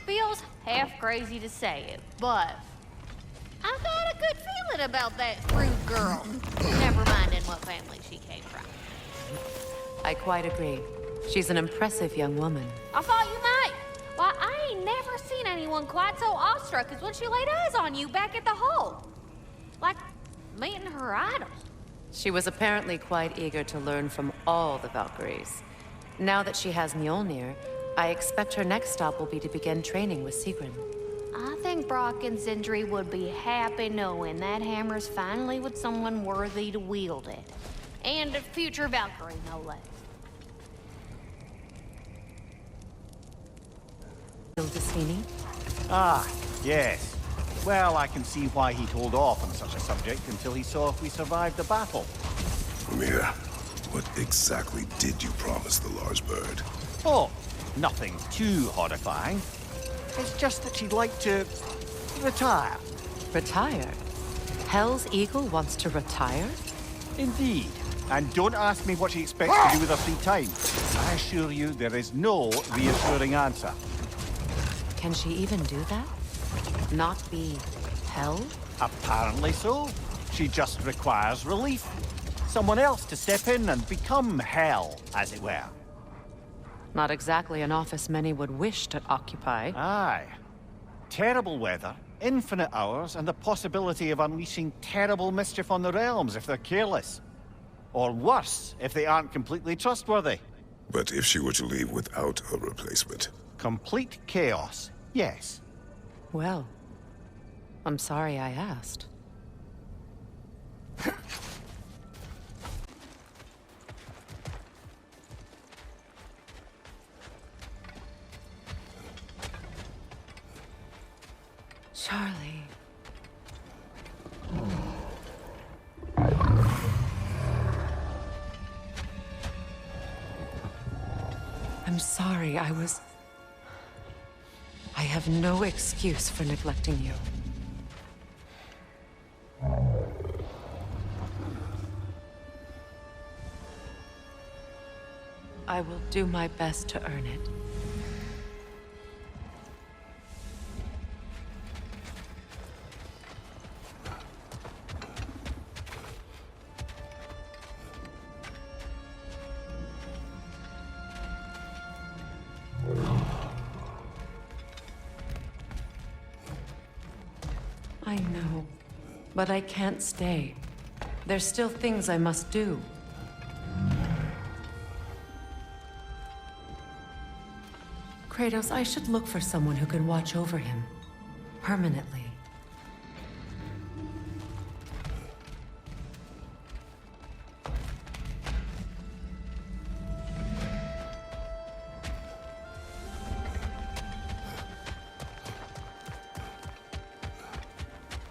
Feels half crazy to say it, but I got a good feeling about that rude girl. Never minding what family she came from. I quite agree. She's an impressive young woman. I thought you might. Why, I ain't never seen anyone quite so awestruck as when she laid eyes on you back at the hole. Like meeting her idol. She was apparently quite eager to learn from all the Valkyries. Now that she has Mjolnir, I expect her next stop will be to begin training with Sigrun. I think Brock and Sindri would be happy knowing that hammer's finally with someone worthy to wield it. And a future Valkyrie, no less. Hildesini? Ah, yes. Well, I can see why he'd hold off on such a subject until he saw if we survived the battle. Mira, what exactly did you promise the large bird? Oh, nothing too horrifying. It's just that she'd like to retire. Retire? Hell's Eagle wants to retire? Indeed. And don't ask me what she expects to do with her free time. I assure you there is no reassuring answer. Can she even do that? Not be hell? Apparently so. She just requires relief. Someone else to step in and become hell, as it were. Not exactly an office many would wish to occupy. Aye. Terrible weather, infinite hours, and the possibility of unleashing terrible mischief on the realms if they're careless. Or worse, if they aren't completely trustworthy. But if she were to leave without a replacement? Complete chaos, yes. Well, I'm sorry I asked. Charlie. I'm sorry, I have no excuse for neglecting you. I will do my best to earn it. I know, but I can't stay. There's still things I must do. Kratos, I should look for someone who can watch over him. Permanently.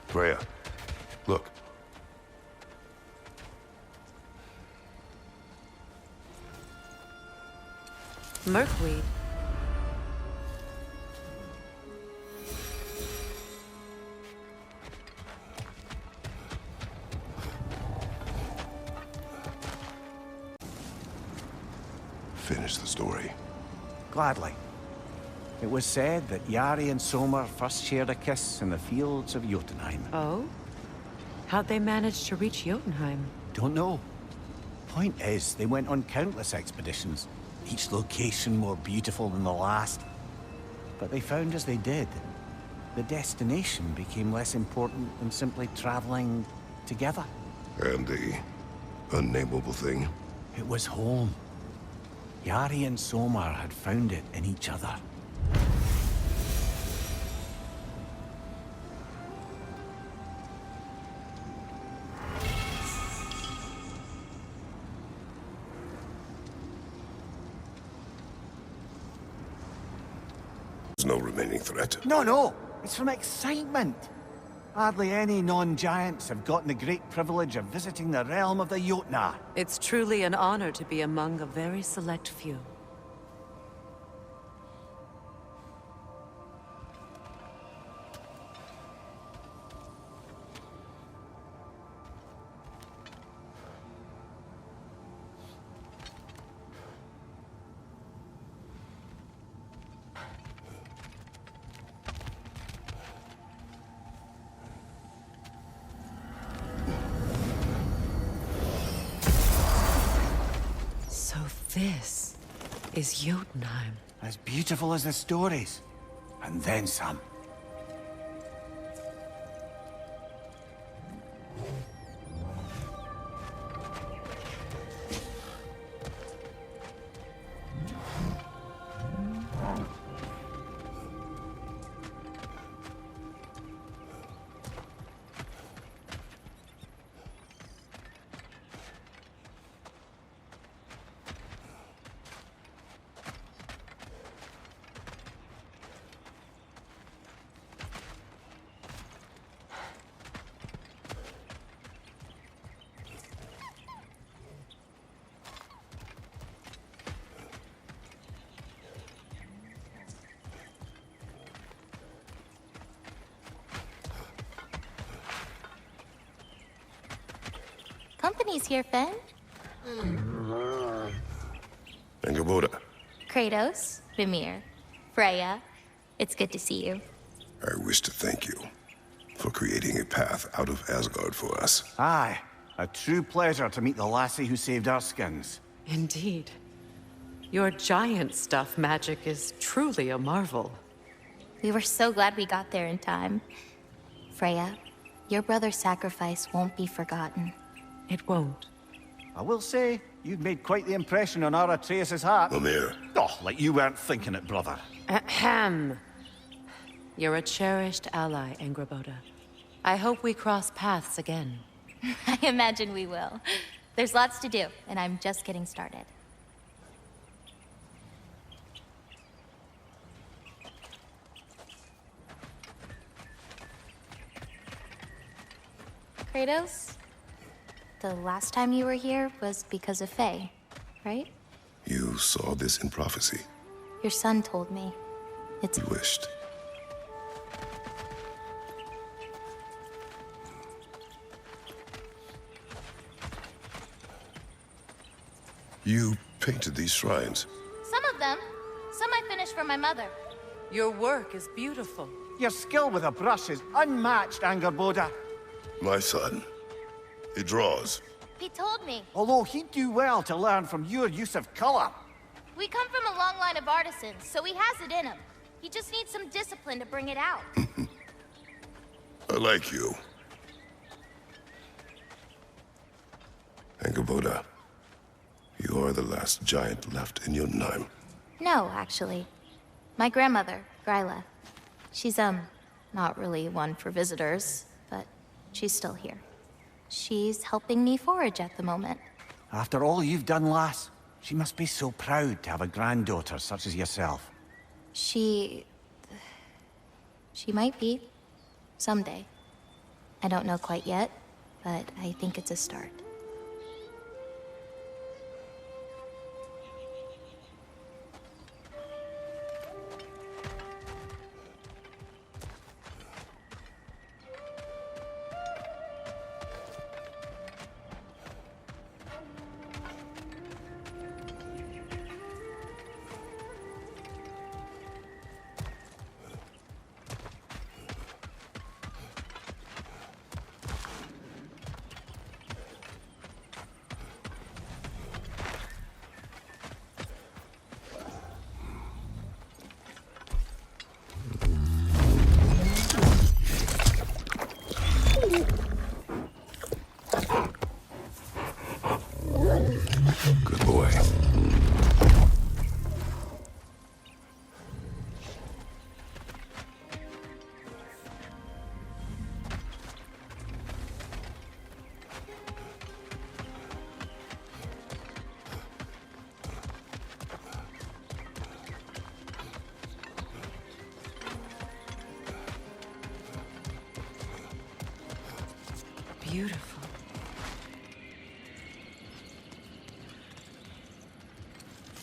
Freya, look. Merkweed. Finish the story. Gladly. It was said that Yari and Sommer first shared a kiss in the fields of Jotunheim. Oh? How'd they manage to reach Jotunheim? Don't know. Point is, they went on countless expeditions, each location more beautiful than the last. But they found as they did, the destination became less important than simply traveling together. And the unnameable thing? It was home. Yari and Sommer had found it in each other. There's no remaining threat. No. It's from excitement. Hardly any non-giants have gotten the great privilege of visiting the realm of the Jotnar. It's truly an honor to be among a very select few. This is Jotunheim. As beautiful as the stories. And then some. Company's here, Fen. Angerboda, Kratos, Mimir, Freya. It's good to see you. I wish to thank you for creating a path out of Asgard for us. Aye, a true pleasure to meet the lassie who saved our skins. Indeed. Your giant stuff magic is truly a marvel. We were so glad we got there in time. Freya, your brother's sacrifice won't be forgotten. It won't. I will say, you've made quite the impression on our Atreus' heart. Mimir, Oh, like you weren't thinking it, brother. Ahem. You're a cherished ally, Angerboda. I hope we cross paths again. I imagine we will. There's lots to do, and I'm just getting started. Kratos? The last time you were here was because of Faye, right? you saw this in prophecy. Your son told me. It's... You wished. You painted these shrines. Some of them. Some I finished for my mother. Your work is beautiful. Your skill with a brush is unmatched, Angerboda. My son, he draws. He told me. Although he'd do well to learn from your use of color. We come from a long line of artisans, so he has it in him. He just needs some discipline to bring it out. I like you. Angerboda, you are the last giant left in Jotunheim. No, actually. My grandmother, Gryla. She's, not really one for visitors, but she's still here. She's helping me forage at the moment. After all you've done, lass, she must be so proud to have a granddaughter such as yourself. She might be. Someday. I don't know quite yet, but I think it's a start. Good boy. Beautiful.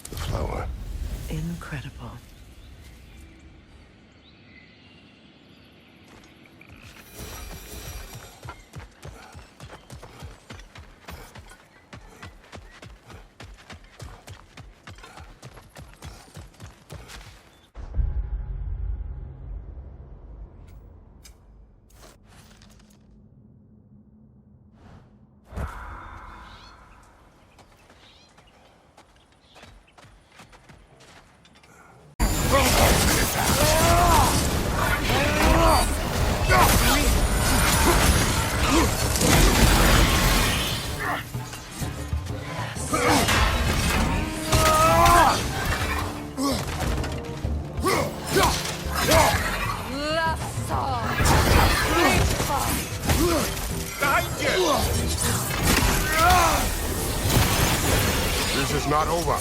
The flower. Incredible. Behind you! This is not over.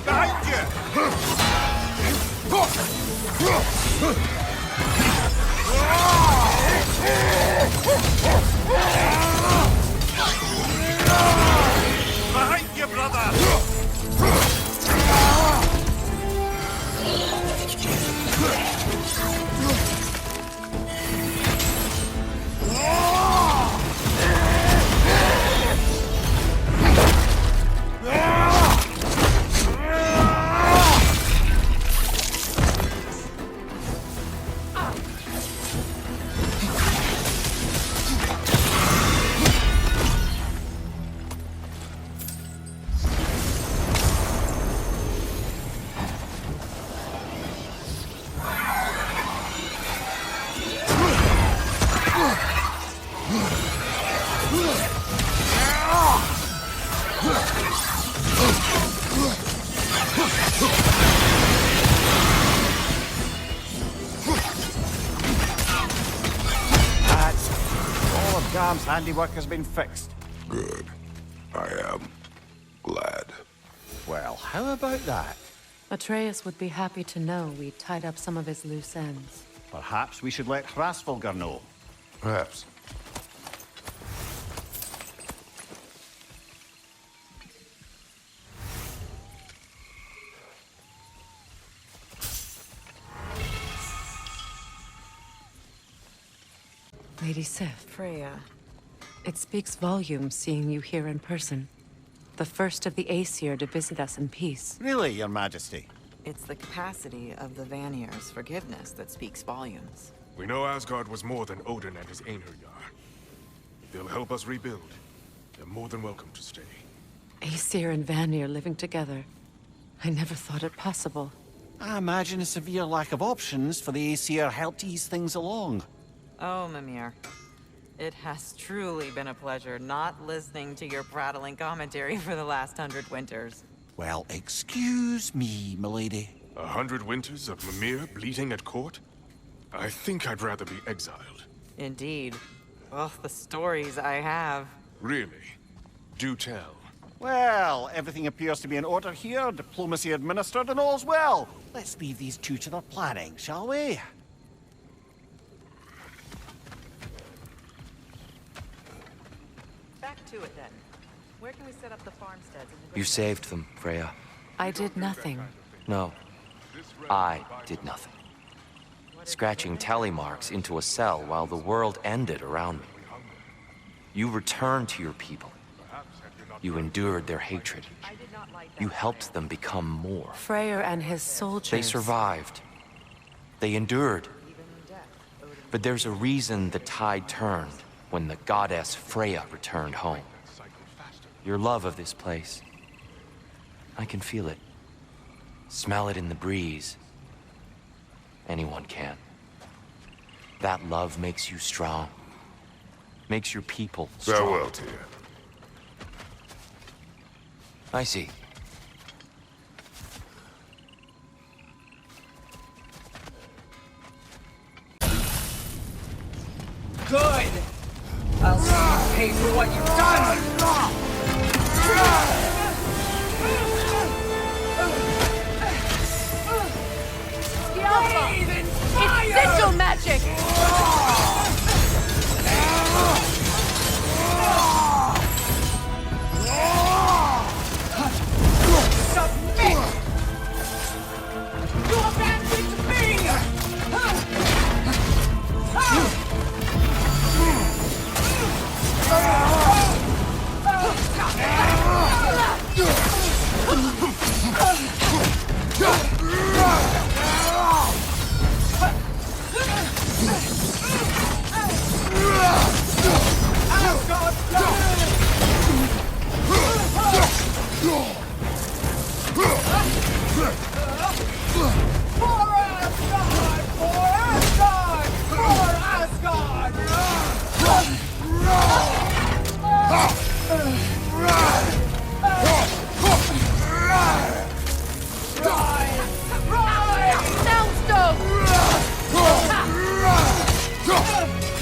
Behind you! Behind you, brother! Garm's handiwork has been fixed. Good. I am glad. Well, how about that? Atreus would be happy to know we tied up some of his loose ends. Perhaps we should let Hrasvolgar know. Perhaps. Lady Sif, Freya. it speaks volumes seeing you here in person. The first of the Aesir to visit us in peace. Really, Your Majesty? It's the capacity of the Vanir's forgiveness that speaks volumes. We know Asgard was more than Odin and his Einherjar. They'll help us rebuild. They're more than welcome to stay. Aesir and Vanir living together. I never thought it possible. I imagine a severe lack of options for the Aesir helped ease things along. Oh, Mimir. It has truly been a pleasure not listening to your prattling commentary for the last 100 winters. Well, excuse me, milady. 100 winters of Mimir bleating at court? I think I'd rather be exiled. Indeed. Oh, the stories I have. Really? Do tell. Well, everything appears to be in order here, diplomacy administered, and all's well. Let's leave these two to their planning, shall we? Back to it then. Where can we set up the farmsteads in the You saved them, Freya. I did nothing. No. I did nothing. Scratching tally marks into a cell while the world ended around me. You returned to your people. You endured their hatred. You helped them become more. Freyr and his soldiers. They survived. They endured. But there's a reason the tide turned when the goddess Freya returned home. Your love of this place. I can feel it. Smell it in the breeze. Anyone can. That love makes you strong. Makes your people strong. Farewell to you. I see. Good! I'll see you pay for what you've done! It's sigil magic! Submit! You abandoned me!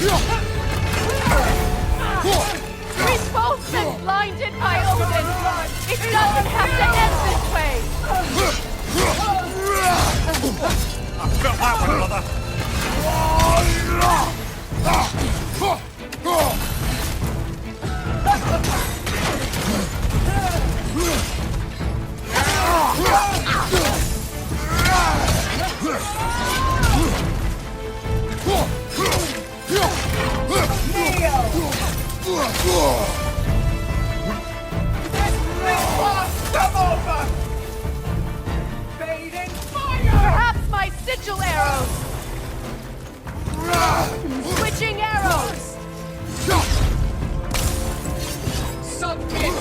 We've both been blinded by Odin! It doesn't have to end this way! I felt that one, brother. Come over! Fading fire! Perhaps my sigil arrows! Switching arrows! Submit!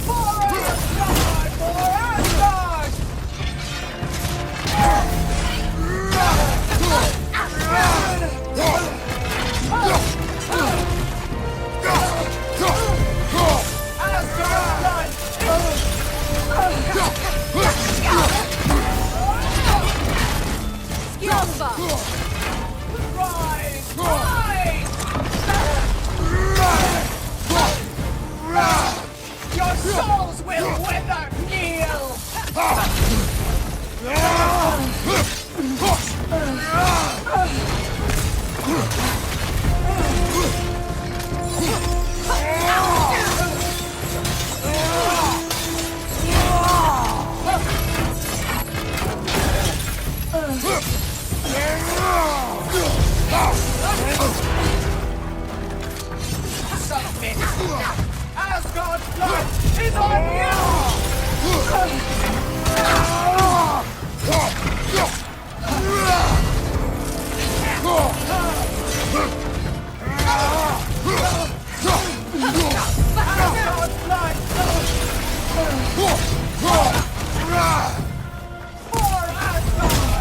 For Asgard! For Asgard! Skjolva! Rise! Rise! Your souls will wither, kneel! Submit! Asgard's blood is on you! Asgard's blood! For Asgard!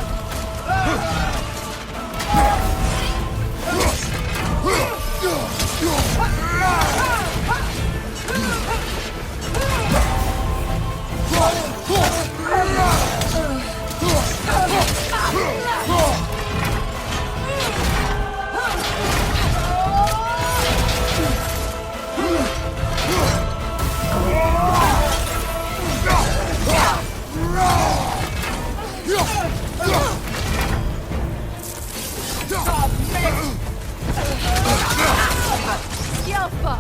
Skjolva!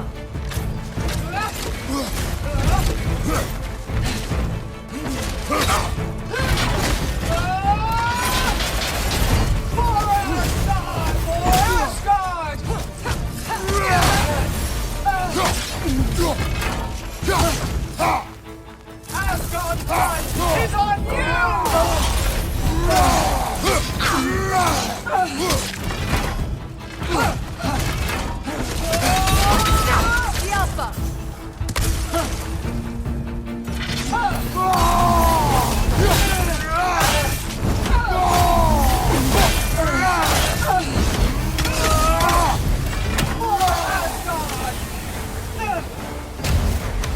Asgard's blood is on Skjolva!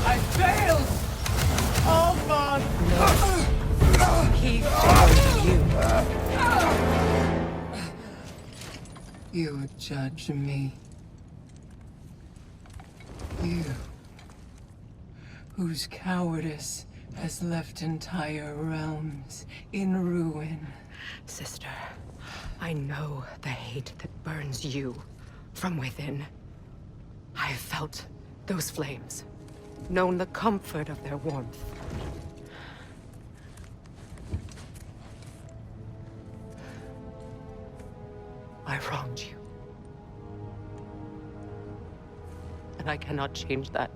I failed! Oh, God! He failed you. You judge me. You, whose cowardice has left entire realms in ruin. Sister, I know the hate that burns you from within. I have felt those flames, known the comfort of their warmth. I wronged you. And I cannot change that.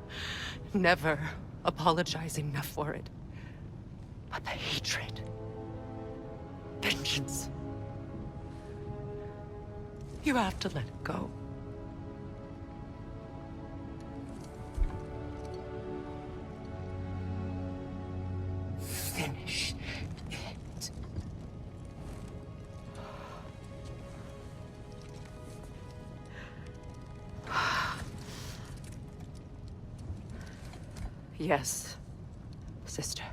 Never apologize enough for it. But the hatred, vengeance, you have to let it go. Finish it. Yes, sister.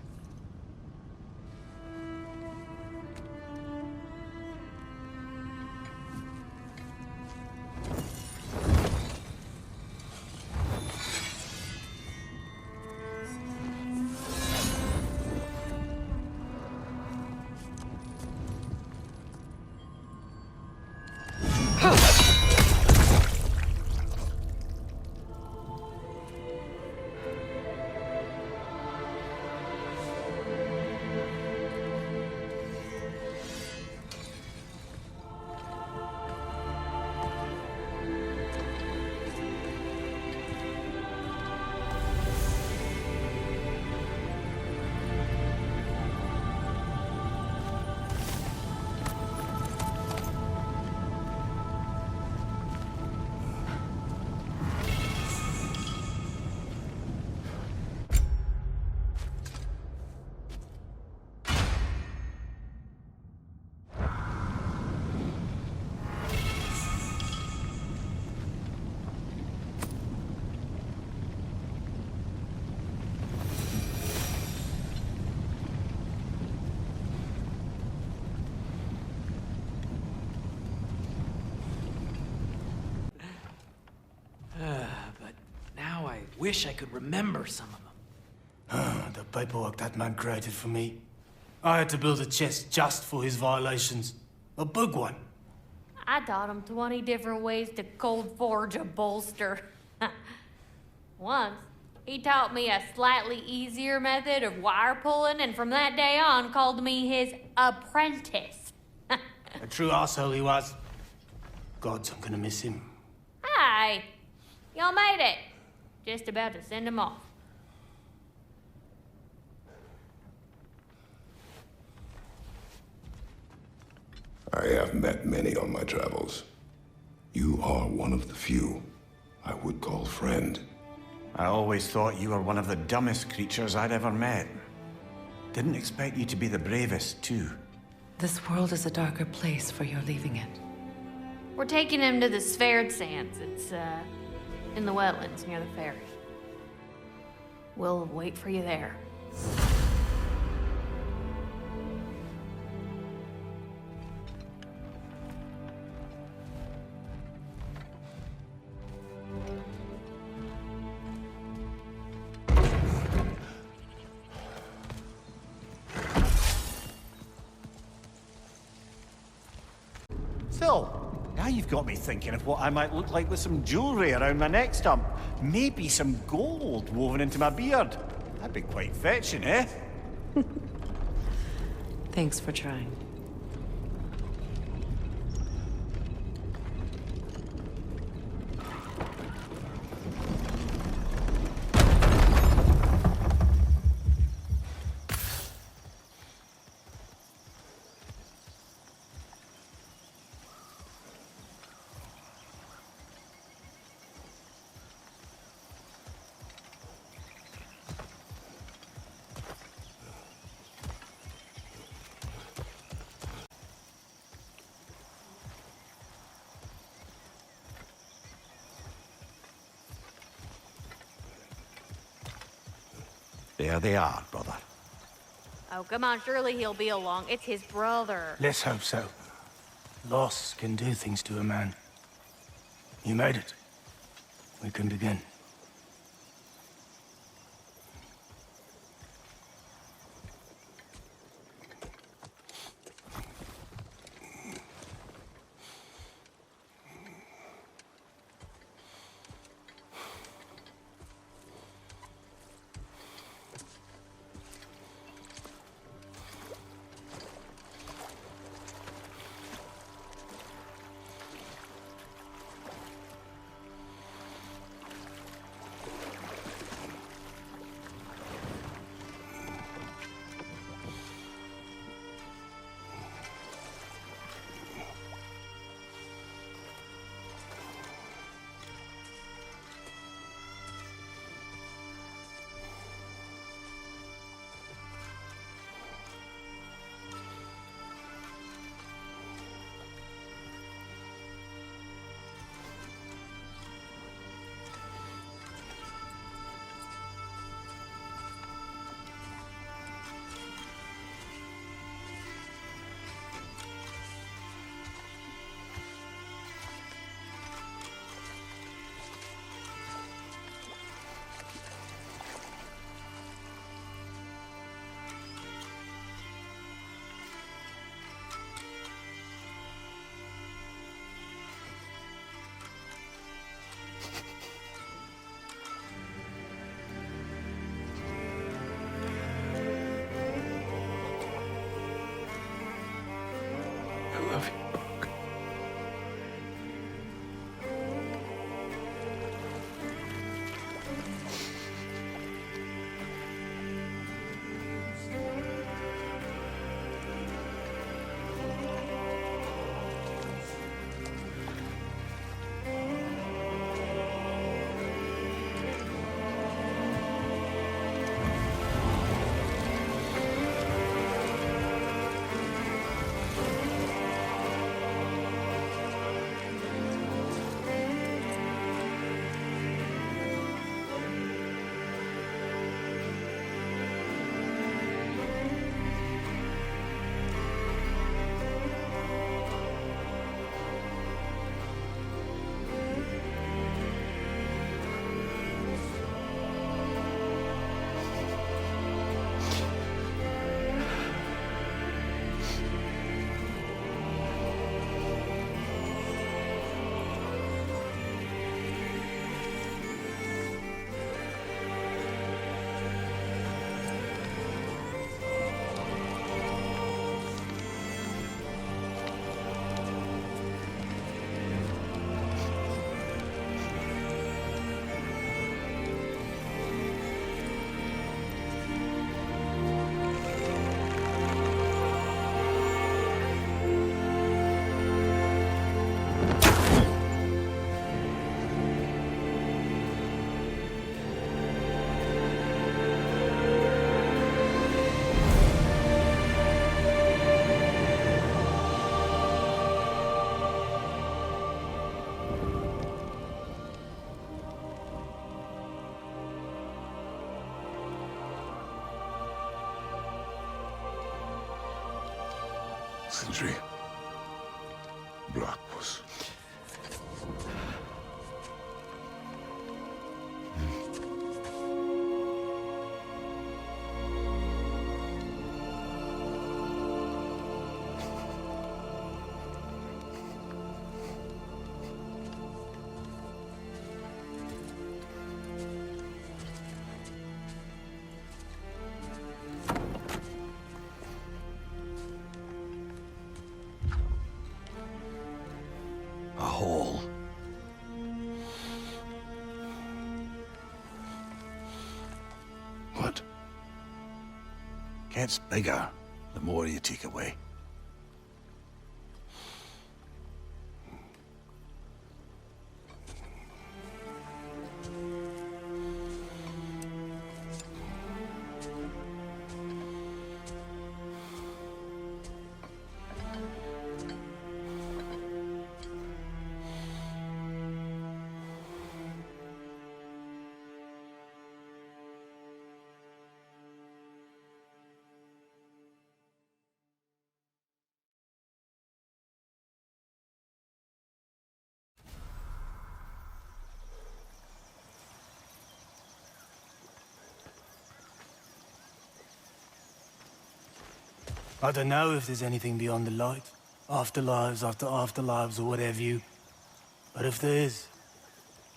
wish I could remember some of them. The paperwork that man created for me. I had to build a chest just for his violations. A big one. I taught him 20 different ways to cold forge a bolster. Once, he taught me a slightly easier method of wire pulling, and from that day on called me his apprentice. A true arsehole he was. Gods, I'm gonna miss him. Hi! Y'all made it. Just about to send him off. I have met many on my travels. You are one of the few I would call friend. I always thought you were one of the dumbest creatures I'd ever met. Didn't expect you to be the bravest, too. This world is a darker place for your leaving it. We're taking him to the Sverd Sands. It's, in the wetlands near the ferry. We'll wait for you there. So, now you've got me thinking of what I might look like with some jewelry around my neck stump. Maybe some gold woven into my beard. That'd be quite fetching, eh? Thanks for trying. There they are, brother. Oh, come on, surely he'll be along. It's his brother. Let's hope so. Loss can do things to a man. You made it. We can begin. I love you. Sindri. Blackpuss. A hole. What? Gets bigger the more you take away. I don't know if there's anything beyond the light. Afterlives after afterlives or whatever you. But if there is,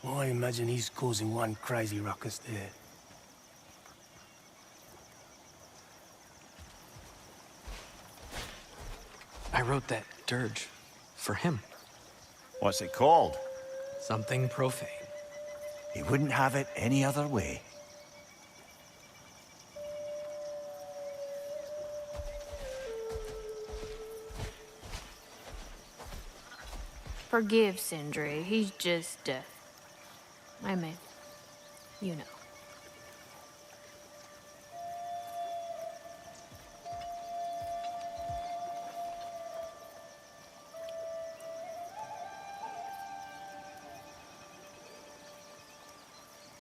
well, I imagine he's causing one crazy ruckus there. I wrote that dirge for him. What's it called? Something profane. He wouldn't have it any other way. Forgive Sindri. He's just, I mean, you know.